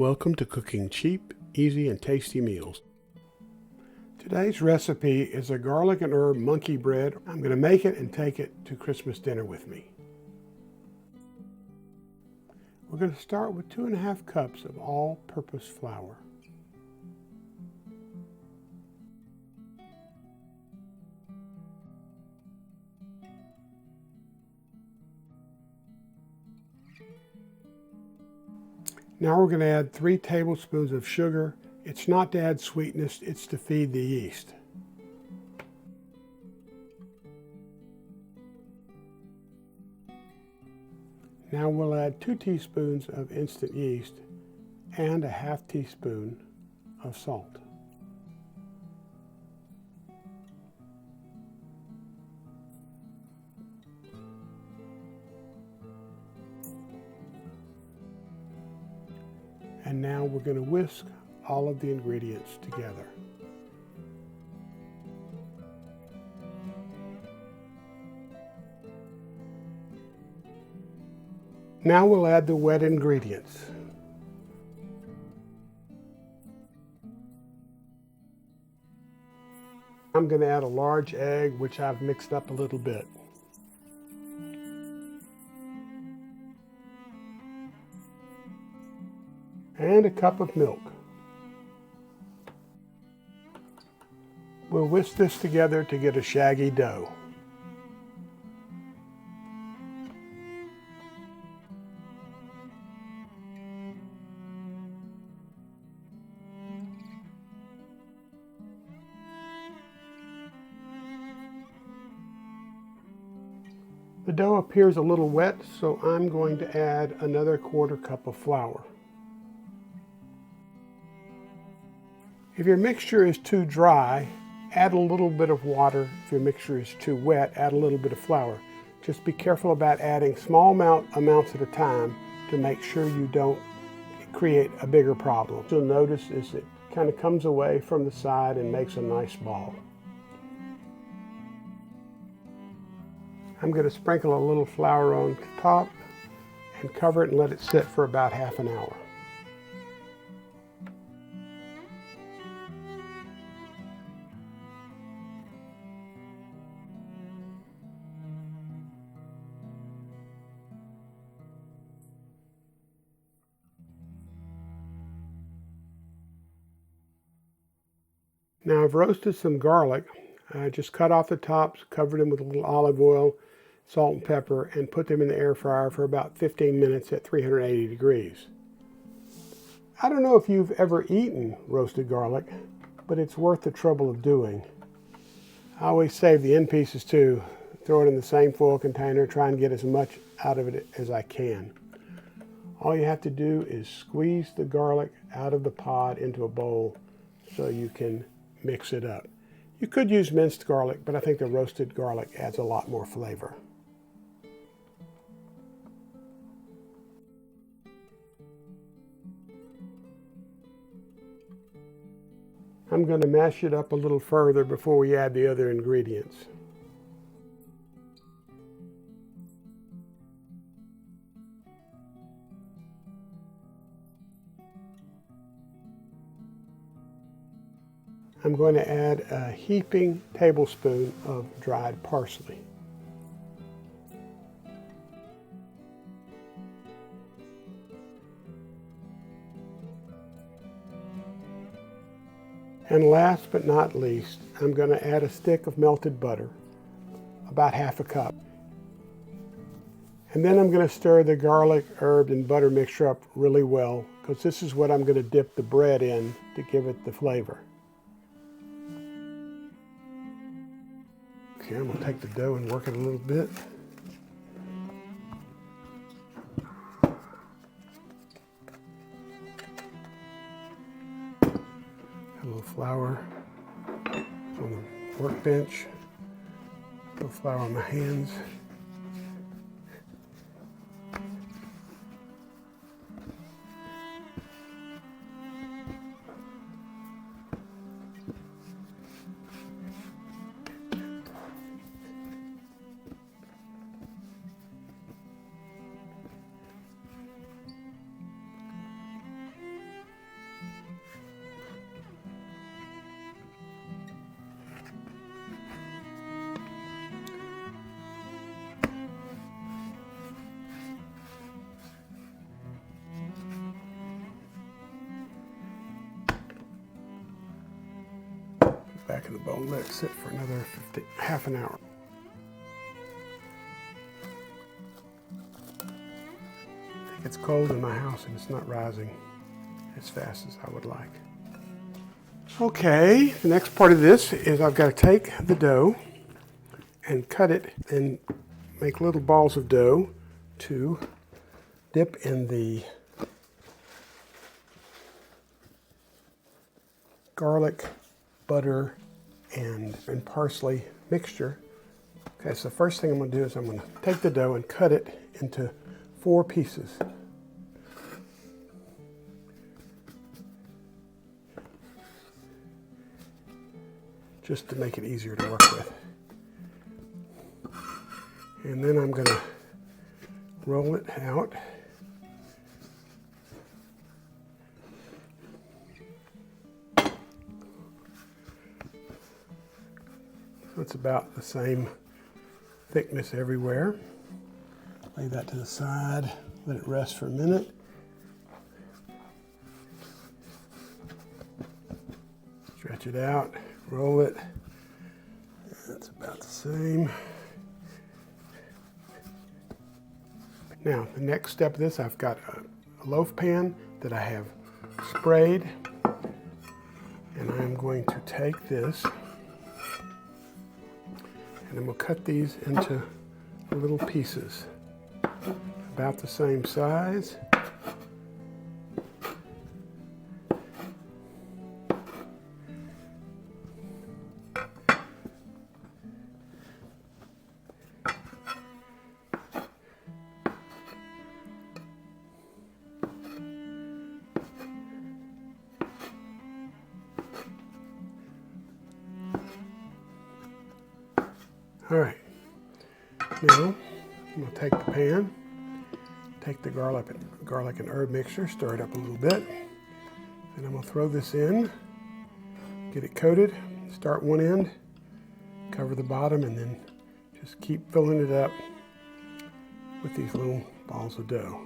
Welcome to cooking cheap, easy, and tasty meals. Today's recipe is a garlic and herb monkey bread. I'm going to make it and take it to Christmas dinner with me. We're going to start with 2½ cups of all-purpose flour. Now we're going to add 3 tablespoons of sugar. It's not to add sweetness, it's to feed the yeast. Now we'll add 2 teaspoons of instant yeast and a ½ teaspoon of salt. And now we're going to whisk all of the ingredients together. Now we'll add the wet ingredients. I'm going to add a large egg, which I've mixed up a little bit. And a cup of milk. We'll whisk this together to get a shaggy dough. The dough appears a little wet, so I'm going to add another ¼ cup of flour. If your mixture is too dry, add a little bit of water. If your mixture is too wet, add a little bit of flour. Just be careful about adding small amounts at a time to make sure you don't create a bigger problem. What you'll notice is it kind of comes away from the side and makes a nice ball. I'm going to sprinkle a little flour on top and cover it and let it sit for about ½ an hour. Now I've roasted some garlic. I just cut off the tops, covered them with a little olive oil, salt and pepper, and put them in the air fryer for about 15 minutes at 380 degrees. I don't know if you've ever eaten roasted garlic, but it's worth the trouble of doing. I always save the end pieces too, throw it in the same foil container, try and get as much out of it as I can. All you have to do is squeeze the garlic out of the pod into a bowl so you can mix it up. You could use minced garlic, but I think the roasted garlic adds a lot more flavor. I'm going to mash it up a little further before we add the other ingredients. I'm going to add a heaping tablespoon of dried parsley. And last but not least, I'm going to add a stick of melted butter, about ½ cup. And then I'm going to stir the garlic, herb, and butter mixture up really well, because this is what I'm going to dip the bread in to give it the flavor. Okay, I'm going to take the dough and work it a little bit. A little flour on the workbench, a little flour on my hands. back in the bowl, let it sit for another half an hour. I think it's cold in my house and it's not rising as fast as I would like. Okay, the next part of this is I've got to take the dough and cut it and make little balls of dough to dip in the garlic, butter, and parsley mixture. Okay, so the first thing I'm going to do is I'm going to take the dough and cut it into 4 pieces. Just to make it easier to work with. And then I'm going to roll it out. So it's about the same thickness everywhere. Lay that to the side, let it rest for a minute. Stretch it out, roll it. That's about the same. Now, the next step of this, I've got a loaf pan that I have sprayed, and I'm going to take this and I'm going to cut these into little pieces about the same size. All right, now I'm going to take the pan, take the garlic and herb mixture, stir it up a little bit, and I'm going to throw this in, get it coated, start one end, cover the bottom, and then just keep filling it up with these little balls of dough.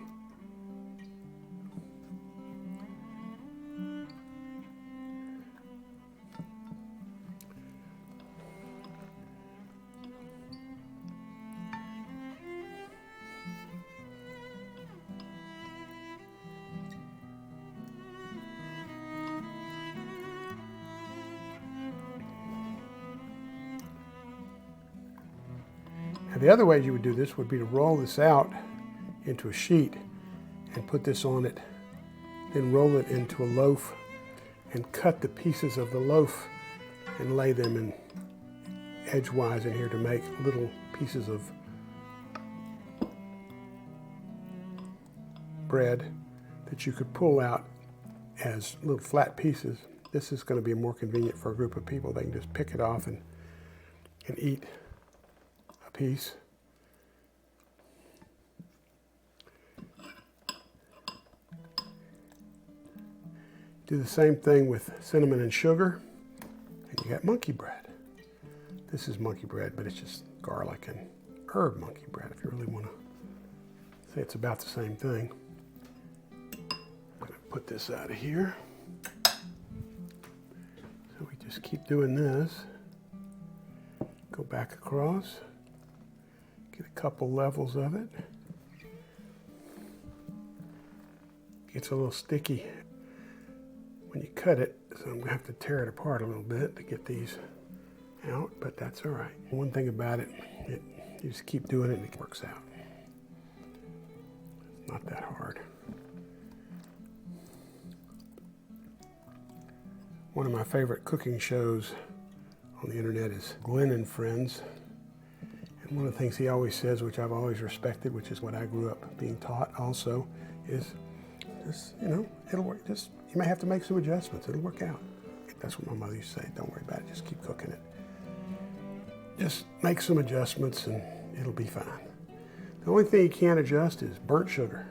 Now, the other way you would do this would be to roll this out into a sheet and put this on it, then roll it into a loaf and cut the pieces of the loaf and lay them in edgewise in here to make little pieces of bread that you could pull out as little flat pieces. This is going to be more convenient for a group of people. They can just pick it off and eat piece. Do the same thing with cinnamon and sugar, and you got monkey bread. This is monkey bread, but it's just garlic and herb monkey bread, if you really want to say it's about the same thing. I'm going to put this out of here. So we just keep doing this. Go back across. Get a couple levels of it. Gets a little sticky when you cut it, so I'm going to have to tear it apart a little bit to get these out, but that's all right. One thing about it, you just keep doing it and it works out. It's not that hard. One of my favorite cooking shows on the internet is Glenn and Friends. And one of the things he always says, which I've always respected, which is what I grew up being taught also, is just, it'll work. Just, you may have to make some adjustments. It'll work out. That's what my mother used to say. Don't worry about it. Just keep cooking it. Just make some adjustments and it'll be fine. The only thing you can't adjust is burnt sugar.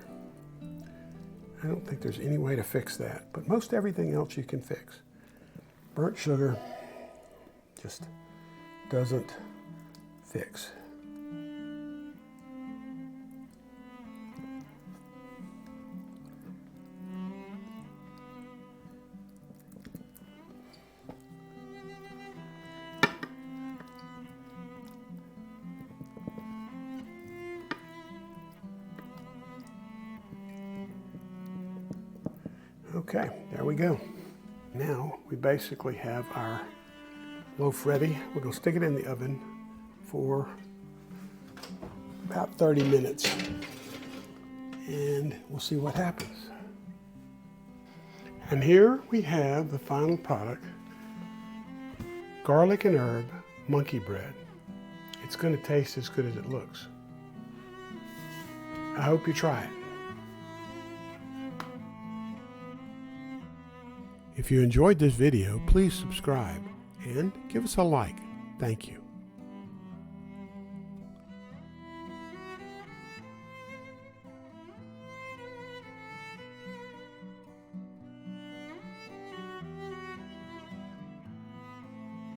I don't think there's any way to fix that, but most everything else you can fix. Burnt sugar just doesn't fix. Okay, there we go. Now we basically have our loaf ready. We're going to stick it in the oven for about 30 minutes and we'll see what happens. And here we have the final product, garlic and herb monkey bread. It's going to taste as good as it looks. I hope you try it. If you enjoyed this video, please subscribe and give us a like. Thank you.